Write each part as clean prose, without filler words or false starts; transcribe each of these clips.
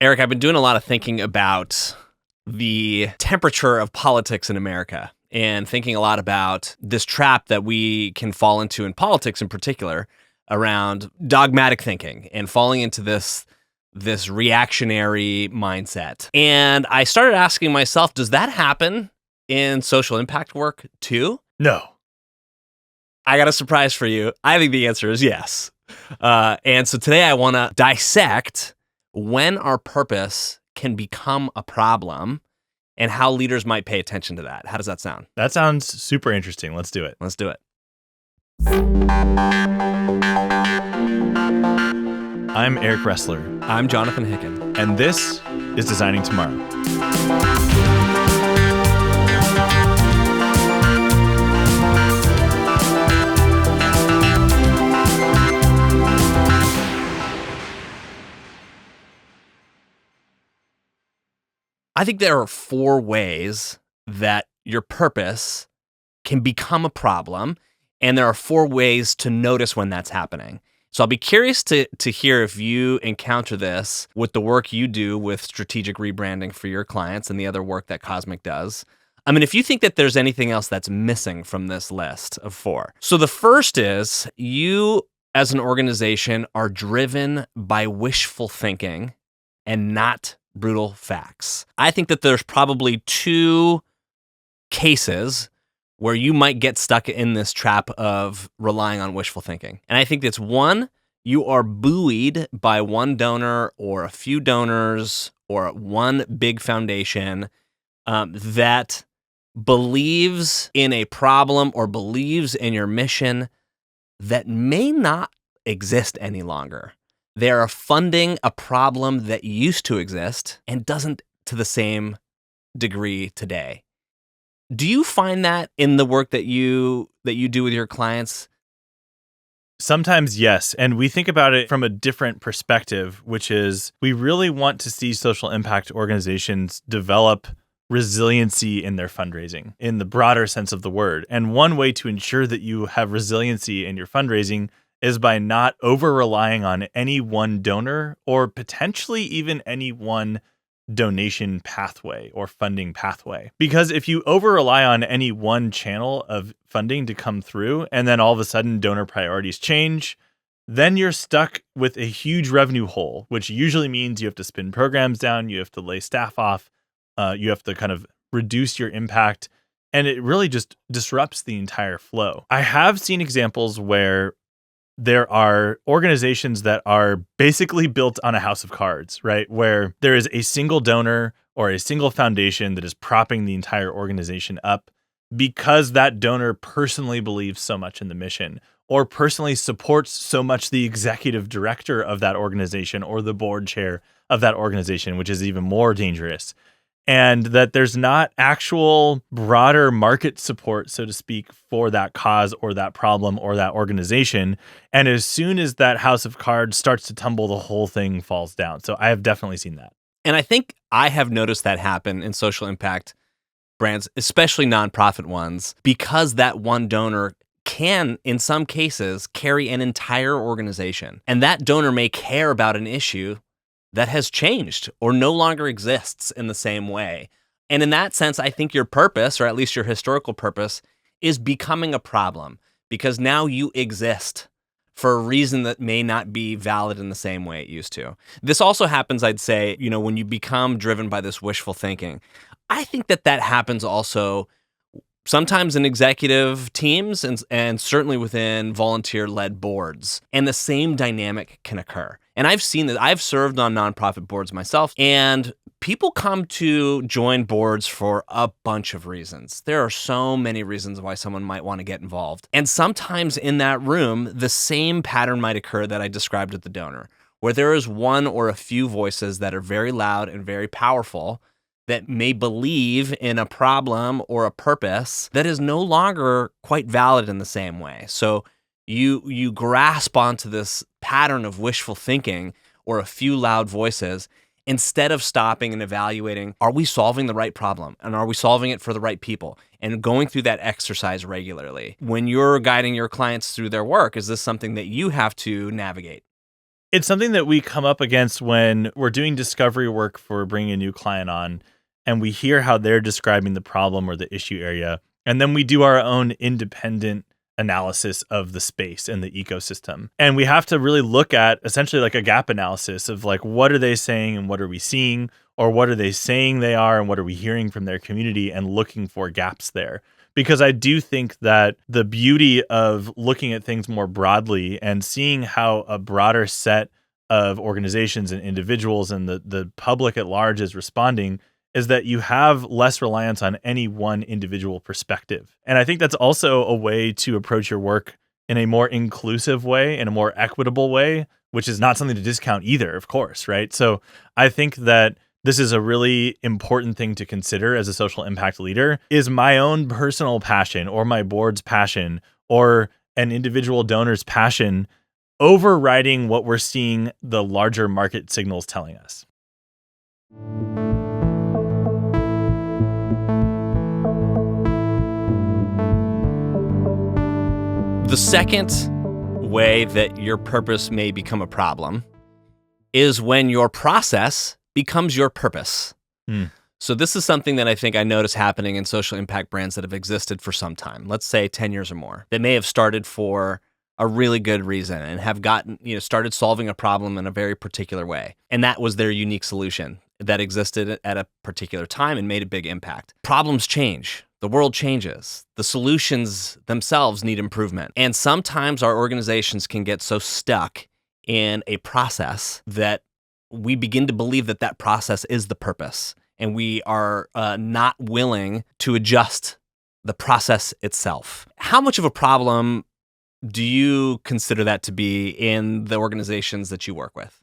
Eric, I've been doing a lot of thinking about the temperature of politics in America and thinking a lot about this trap that we can fall into in politics in particular around dogmatic thinking and falling into this reactionary mindset. And I started asking myself, does that happen in social impact work too? No. I got a surprise for you. I think the answer is yes. And so today I want to dissect when our purpose can become a problem and how leaders might pay attention to that. How does that sound? That sounds super interesting. Let's do it. Let's do it. I'm Eric Ressler. I'm Jonathan Hicken. And this is Designing Tomorrow. I think there are 4 ways that your purpose can become a problem, and there are 4 ways to notice when that's happening. So I'll be curious to hear if you encounter this with the work you do with strategic rebranding for your clients and the other work that Cosmic does. I mean, if you think that there's anything else that's missing from this list of 4. So the first is you as an organization are driven by wishful thinking and not brutal facts. I think that there's probably 2 cases where you might get stuck in this trap of relying on wishful thinking. And I think that's 1, you are buoyed by one donor or a few donors or one big foundation that believes in a problem or believes in your mission that may not exist any longer. They are funding a problem that used to exist and doesn't to the same degree today. Do you find that in the work that you do with your clients? Sometimes, yes. And we think about it from a different perspective, which is we really want to see social impact organizations develop resiliency in their fundraising in the broader sense of the word. And one way to ensure that you have resiliency in your fundraising is by not over-relying on any one donor or potentially even any one donation pathway or funding pathway. Because if you over-rely on any one channel of funding to come through and then all of a sudden donor priorities change, then you're stuck with a huge revenue hole, which usually means you have to spin programs down, you have to lay staff off, you have to kind of reduce your impact, and it really just disrupts the entire flow. I have seen examples where there are organizations that are basically built on a house of cards, right? Where there is a single donor or a single foundation that is propping the entire organization up because that donor personally believes so much in the mission or personally supports so much the executive director of that organization or the board chair of that organization, which is even more dangerous. And that there's not actual broader market support, so to speak, for that cause or that problem or that organization. And as soon as that house of cards starts to tumble, the whole thing falls down. So I have definitely seen that. And I think I have noticed that happen in social impact brands, especially nonprofit ones, because that one donor can, in some cases, carry an entire organization. And that donor may care about an issue that has changed or no longer exists in the same way. And in that sense, I think your purpose, or at least your historical purpose, is becoming a problem because now you exist for a reason that may not be valid in the same way it used to. This also happens, I'd say, when you become driven by this wishful thinking. I think that happens also sometimes in executive teams and certainly within volunteer-led boards. And the same dynamic can occur. And I've seen that. I've served on nonprofit boards myself, and people come to join boards for a bunch of reasons. There are so many reasons why someone might want to get involved. And sometimes in that room, the same pattern might occur that I described with the donor, where there is one or a few voices that are very loud and very powerful that may believe in a problem or a purpose that is no longer quite valid in the same way. So you grasp onto this pattern of wishful thinking or a few loud voices instead of stopping and evaluating, are we solving the right problem? And are we solving it for the right people? And going through that exercise regularly. When you're guiding your clients through their work, is this something that you have to navigate? It's something that we come up against when we're doing discovery work for bringing a new client on, and we hear how they're describing the problem or the issue area, and then we do our own independent analysis of the space and the ecosystem. And we have to really look at essentially like a gap analysis of like, what are they saying and what are we seeing, or what are they saying they are and what are we hearing from their community, and looking for gaps there. Because I do think that the beauty of looking at things more broadly and seeing how a broader set of organizations and individuals and the public at large is responding is that you have less reliance on any one individual perspective. And I think that's also a way to approach your work in a more inclusive way, in a more equitable way, which is not something to discount either, of course, right? So I think that this is a really important thing to consider as a social impact leader. Is my own personal passion or my board's passion or an individual donor's passion overriding what we're seeing the larger market signals telling us? The second way that your purpose may become a problem is when your process becomes your purpose. So this is something that I think I notice happening in social impact brands that have existed for some time, let's say 10 years or more. They may have started for a really good reason and have started solving a problem in a very particular way. And that was their unique solution that existed at a particular time and made a big impact. Problems change. The world changes. The solutions themselves need improvement. And sometimes our organizations can get so stuck in a process that we begin to believe that that process is the purpose. And we are not willing to adjust the process itself. How much of a problem do you consider that to be in the organizations that you work with?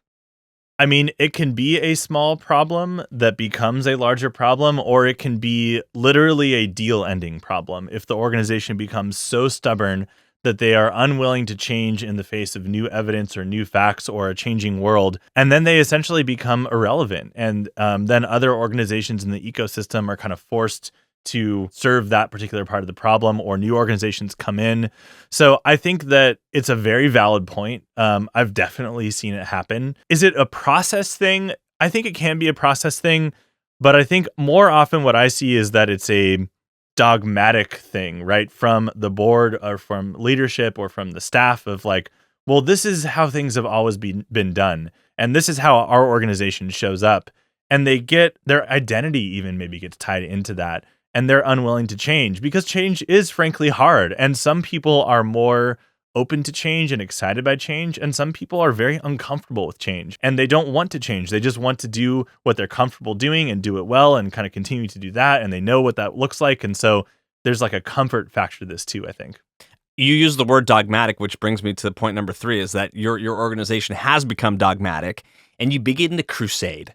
I mean, it can be a small problem that becomes a larger problem, or it can be literally a deal-ending problem if the organization becomes so stubborn that they are unwilling to change in the face of new evidence or new facts or a changing world, and then they essentially become irrelevant. And then other organizations in the ecosystem are kind of forced to serve that particular part of the problem, or new organizations come in. So I think that it's a very valid point. I've definitely seen it happen. Is it a process thing? I think it can be a process thing, but I think more often what I see is that it's a dogmatic thing, right? From the board or from leadership or from the staff of like, well, this is how things have always been done. And this is how our organization shows up. And they get their identity even maybe gets tied into that. And they're unwilling to change because change is frankly hard. And some people are more open to change and excited by change. And some people are very uncomfortable with change and they don't want to change. They just want to do what they're comfortable doing and do it well and kind of continue to do that. And they know what that looks like. And so there's like a comfort factor to this too, I think. You use the word dogmatic, which brings me to point number 3, is that your organization has become dogmatic and you begin to crusade.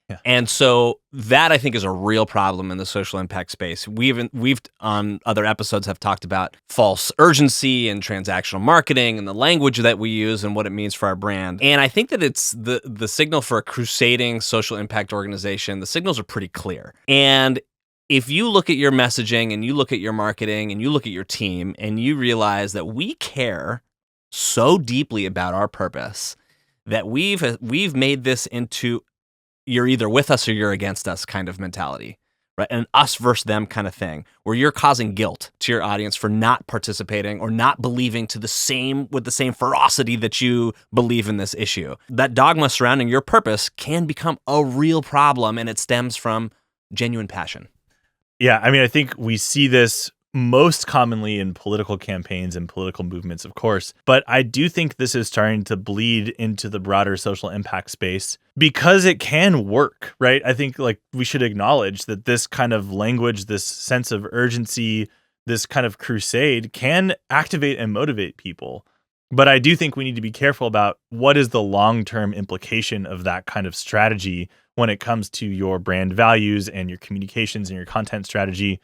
Yeah. And so that I think is a real problem in the social impact space. We've on other episodes have talked about false urgency and transactional marketing and the language that we use and what it means for our brand. And I think that it's the signal for a crusading social impact organization. The signals are pretty clear. And if you look at your messaging and you look at your marketing and you look at your team and you realize that we care so deeply about our purpose that we've made this into you're either with us or you're against us kind of mentality, right? And us versus them kind of thing, where you're causing guilt to your audience for not participating or not believing with the same ferocity that you believe in this issue. That dogma surrounding your purpose can become a real problem, and it stems from genuine passion. Yeah, I mean, I think we see this most commonly in political campaigns and political movements, of course. But I do think this is starting to bleed into the broader social impact space because it can work, right? I think like we should acknowledge that this kind of language, this sense of urgency, this kind of crusade can activate and motivate people. But I do think we need to be careful about what is the long-term implication of that kind of strategy when it comes to your brand values and your communications and your content strategy.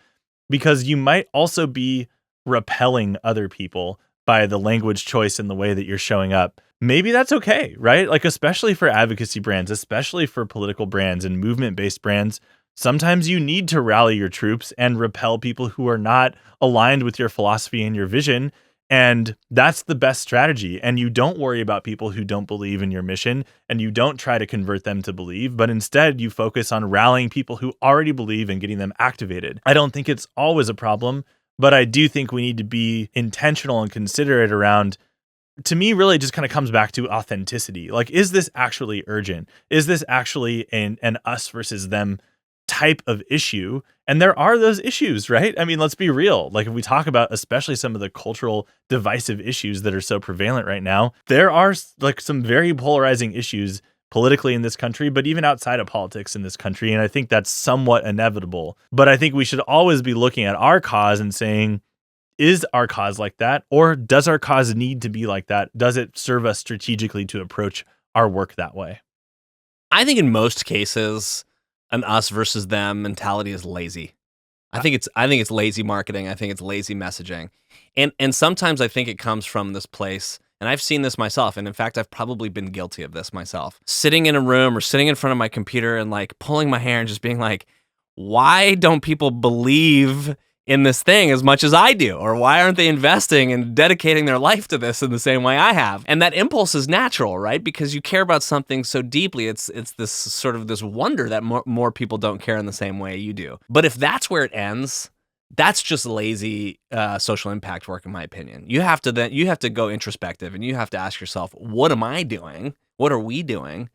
Because you might also be repelling other people by the language choice and the way that you're showing up. Maybe that's okay, right? Like, especially for advocacy brands, especially for political brands and movement-based brands, sometimes you need to rally your troops and repel people who are not aligned with your philosophy and your vision. And that's the best strategy. And you don't worry about people who don't believe in your mission, and you don't try to convert them to believe, but instead you focus on rallying people who already believe and getting them activated. I don't think it's always a problem, but I do think we need to be intentional and considerate around, to me, really just kind of comes back to authenticity. Like, is this actually urgent? Is this actually an us versus them type of issue? And there are those issues, right? I mean, let's be real. Like, if we talk about especially some of the cultural divisive issues that are so prevalent right now, there are like some very polarizing issues politically in this country, but even outside of politics in this country. And I think that's somewhat inevitable. But I think we should always be looking at our cause and saying, is our cause like that? Or does our cause need to be like that? Does it serve us strategically to approach our work that way? I think in most cases, an us versus them mentality is lazy. I think it's lazy marketing. I think it's lazy messaging. And sometimes I think it comes from this place, and I've seen this myself, and in fact, I've probably been guilty of this myself. Sitting in a room or sitting in front of my computer and like pulling my hair and just being like, why don't people believe in this thing as much as I do? Or why aren't they investing and dedicating their life to this in the same way I have? And that impulse is natural, right? Because you care about something so deeply. It's this sort of this wonder that more people don't care in the same way you do. But if that's where it ends, that's just lazy social impact work, in my opinion. You have to go introspective, and you have to ask yourself, what am I doing? What are we doing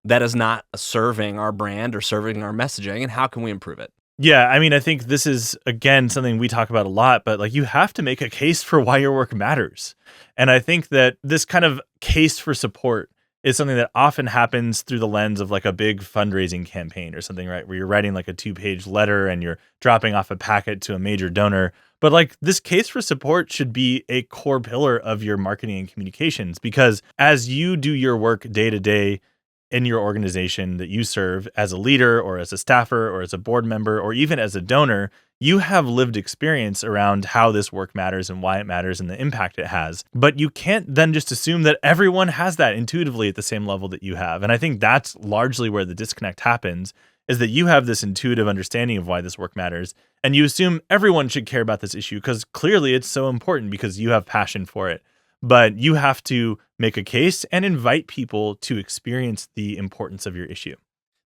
that is not serving our brand or serving our messaging, and how can we improve it? Yeah, I mean, I think this is, again, something we talk about a lot, but like, you have to make a case for why your work matters. And I think that this kind of case for support is something that often happens through the lens of like a big fundraising campaign or something, right? Where you're writing like a 2-page letter and you're dropping off a packet to a major donor. But like, this case for support should be a core pillar of your marketing and communications, because as you do your work day to day in your organization that you serve as a leader or as a staffer or as a board member or even as a donor, you have lived experience around how this work matters and why it matters and the impact it has. But you can't then just assume that everyone has that intuitively at the same level that you have. And I think that's largely where the disconnect happens, is that you have this intuitive understanding of why this work matters, and you assume everyone should care about this issue because clearly it's so important because you have passion for it. But you have to make a case and invite people to experience the importance of your issue.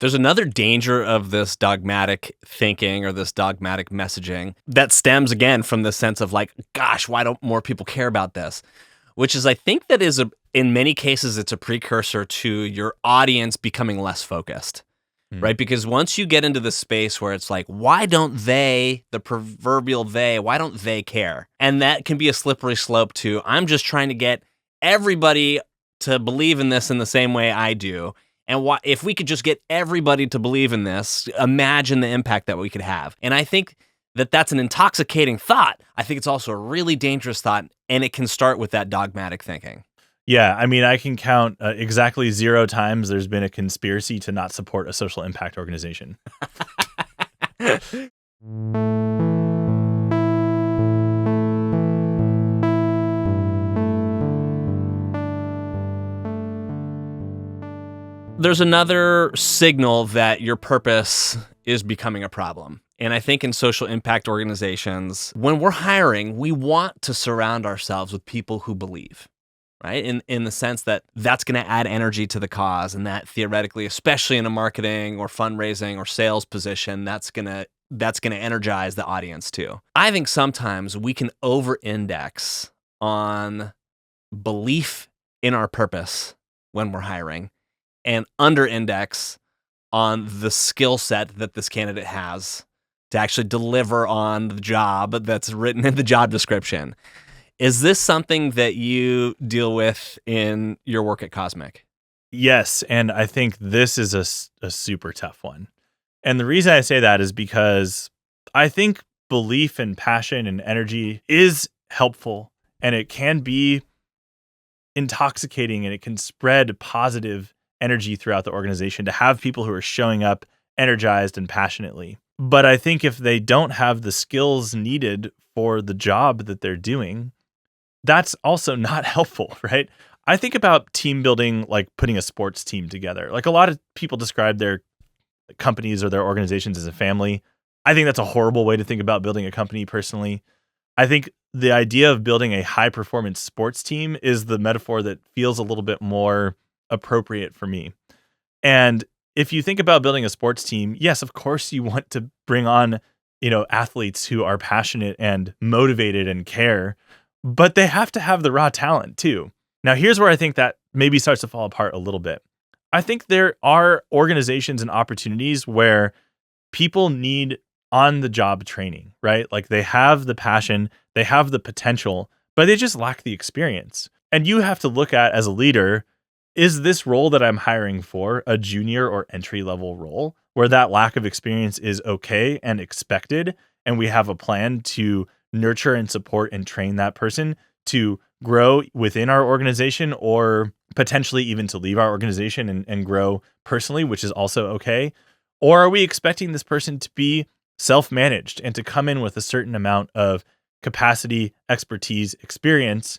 There's another danger of this dogmatic thinking or this dogmatic messaging that stems again from the sense of like, gosh, why don't more people care about this? Which is, I think that is in many cases, it's a precursor to your audience becoming less focused. Right? Because once you get into the space where it's like, why don't they, the proverbial they, why don't they care? And that can be a slippery slope to, I'm just trying to get everybody to believe in this in the same way I do. And if we could just get everybody to believe in this, imagine the impact that we could have. And I think that that's an intoxicating thought. I think it's also a really dangerous thought, and it can start with that dogmatic thinking. Yeah, I mean, I can count exactly 0 times there's been a conspiracy to not support a social impact organization. There's another signal that your purpose is becoming a problem. And I think in social impact organizations, when we're hiring, we want to surround ourselves with people who believe. Right? In the sense that that's going to add energy to the cause, and that theoretically, especially in a marketing or fundraising or sales position, that's going to energize the audience too. I think sometimes we can over-index on belief in our purpose when we're hiring and under-index on the skill set that this candidate has to actually deliver on the job that's written in the job description. Is this something that you deal with in your work at Cosmic? Yes, and I think this is a super tough one. And the reason I say that is because I think belief and passion and energy is helpful, and it can be intoxicating, and it can spread positive energy throughout the organization to have people who are showing up energized and passionately. But I think if they don't have the skills needed for the job that they're doing, that's also not helpful, right? I think about team building like putting a sports team together. Like, a lot of people describe their companies or their organizations as a family. I think that's a horrible way to think about building a company personally. I think the idea of building a high performance sports team is the metaphor that feels a little bit more appropriate for me. And if you think about building a sports team, yes, of course you want to bring on, athletes who are passionate and motivated and care, but they have to have the raw talent too. Now, here's where I think that maybe starts to fall apart a little bit. I think there are organizations and opportunities where people need on the job training, right? Like they have the passion, they have the potential, but they just lack the experience. And you have to look at, as a leader, is this role that I'm hiring for a junior or entry level role where that lack of experience is okay and expected? And we have a plan to nurture and support and train that person to grow within our organization, or potentially even to leave our organization and grow personally, which is also okay? Or are we expecting this person to be self-managed and to come in with a certain amount of capacity, expertise, experience,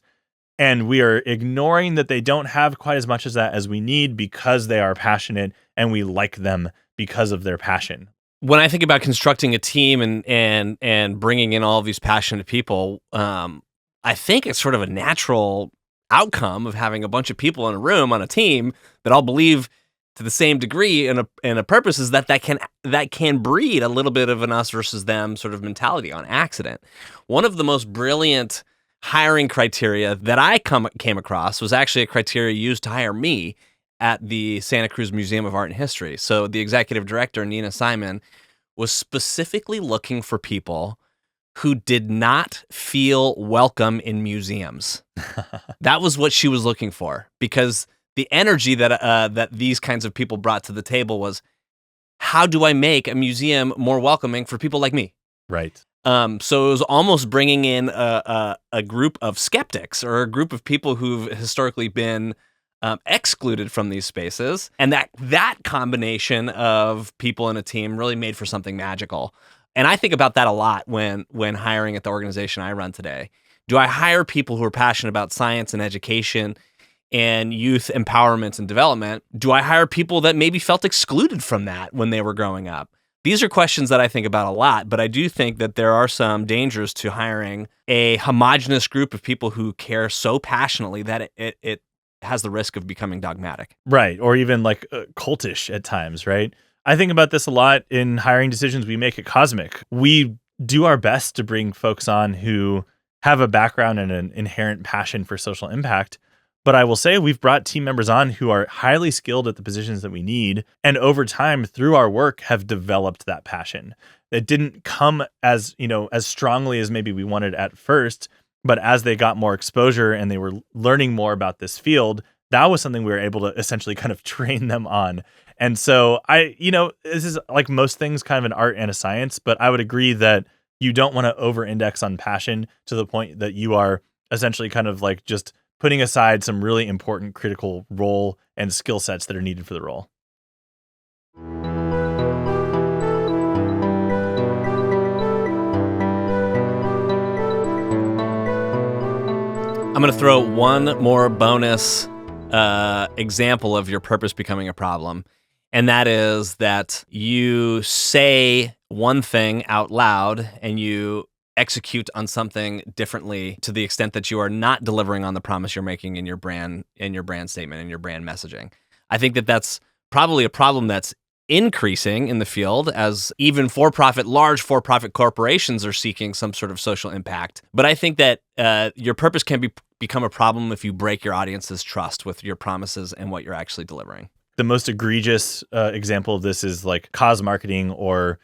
and we are ignoring that they don't have quite as much as that as we need because they are passionate and we like them because of their passion? When I think about constructing a team and bringing in all of these passionate people, I think it's sort of a natural outcome of having a bunch of people in a room on a team that all believe to the same degree and a purpose is that can breed a little bit of an us versus them sort of mentality on accident. One of the most brilliant hiring criteria that I came across was actually a criteria used to hire me at the Santa Cruz Museum of Art and History. So the executive director, Nina Simon, was specifically looking for people who did not feel welcome in museums. That was what she was looking for, because the energy that these kinds of people brought to the table was, how do I make a museum more welcoming for people like me? Right. So it was almost bringing in a group of skeptics or a group of people who've historically been excluded from these spaces. And that combination of people in a team really made for something magical. And I think about that a lot when hiring at the organization I run today. Do I hire people who are passionate about science and education and youth empowerment and development? Do I hire people that maybe felt excluded from that when they were growing up? These are questions that I think about a lot, but I do think that there are some dangers to hiring a homogenous group of people who care so passionately that it has the risk of becoming dogmatic. Right. Or even like cultish at times, right? I think about this a lot in hiring decisions we make at Cosmic. We do our best to bring folks on who have a background and an inherent passion for social impact. But I will say we've brought team members on who are highly skilled at the positions that we need, and over time, through our work, have developed that passion. It didn't come as strongly as maybe we wanted at first, but as they got more exposure and they were learning more about this field, that was something we were able to essentially kind of train them on. And so this is like most things, kind of an art and a science, but I would agree that you don't want to over-index on passion to the point that you are essentially kind of like just putting aside some really important critical role and skill sets that are needed for the role. I'm going to throw one more bonus example of your purpose becoming a problem. And that is that you say one thing out loud and you execute on something differently to the extent that you are not delivering on the promise you're making in your brand statement and your brand messaging. I think that that's probably a problem that's increasing in the field as even large for-profit corporations are seeking some sort of social impact. But I think that your purpose can become a problem if you break your audience's trust with your promises and what you're actually delivering. The most egregious example of this is like cause marketing or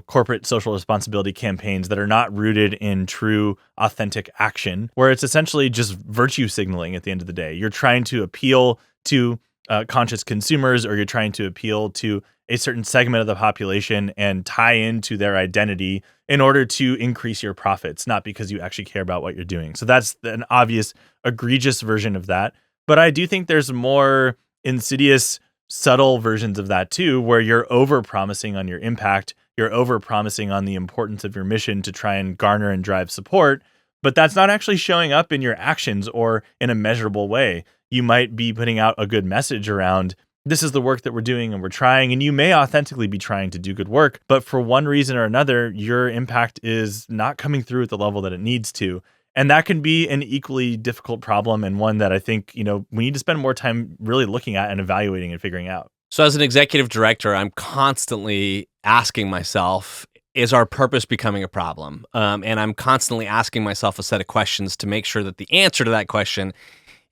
corporate social responsibility campaigns that are not rooted in true, authentic action, where it's essentially just virtue signaling at the end of the day. You're trying to appeal to conscious consumers, or you're trying to appeal to a certain segment of the population and tie into their identity in order to increase your profits, not because you actually care about what you're doing. So that's an obvious, egregious version of that. But I do think there's more insidious, subtle versions of that too, where you're over-promising on your impact, you're over-promising on the importance of your mission to try and garner and drive support, but that's not actually showing up in your actions or in a measurable way. You might be putting out a good message around this is the work that we're doing and we're trying, and you may authentically be trying to do good work, but for one reason or another, your impact is not coming through at the level that it needs to. And that can be an equally difficult problem, and one that I think, we need to spend more time really looking at and evaluating and figuring out. So as an executive director, I'm constantly asking myself, is our purpose becoming a problem? And I'm constantly asking myself a set of questions to make sure that the answer to that question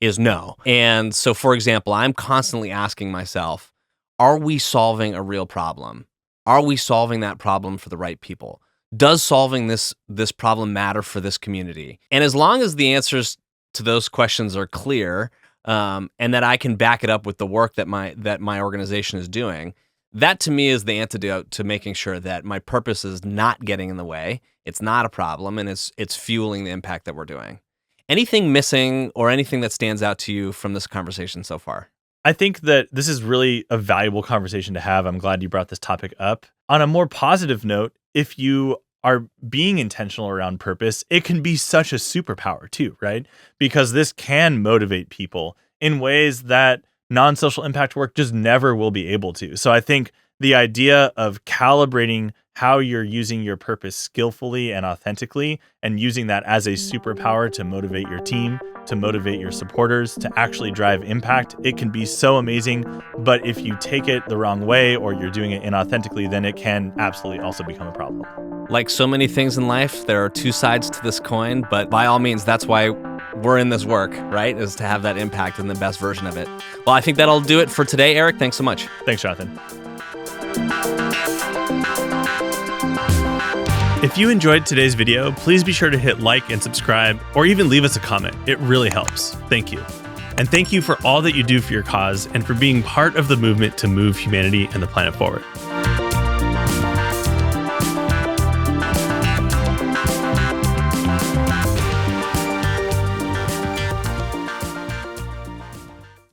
is no. And so, for example, I'm constantly asking myself, are we solving a real problem? Are we solving that problem for the right people? Does solving this problem matter for this community? And as long as the answers to those questions are clear, and that I can back it up with the work that my organization is doing, that to me is the antidote to making sure that my purpose is not getting in the way, it's not a problem, and it's fueling the impact that we're doing. Anything missing or anything that stands out to you from this conversation so far? I think that this is really a valuable conversation to have. I'm glad you brought this topic up. On a more positive note, if you are being intentional around purpose, it can be such a superpower too, right? Because this can motivate people in ways that non-social impact work just never will be able to. So I think the idea of calibrating how you're using your purpose skillfully and authentically, and using that as a superpower to motivate your team, to motivate your supporters, to actually drive impact, it can be so amazing. But if you take it the wrong way or you're doing it inauthentically, then it can absolutely also become a problem. Like so many things in life, there are two sides to this coin, but by all means, that's why we're in this work, right? Is to have that impact and the best version of it. Well, I think that'll do it for today, Eric. Thanks so much. Thanks, Jonathan. If you enjoyed today's video, please be sure to hit like and subscribe, or even leave us a comment. It really helps. Thank you. And thank you for all that you do for your cause and for being part of the movement to move humanity and the planet forward.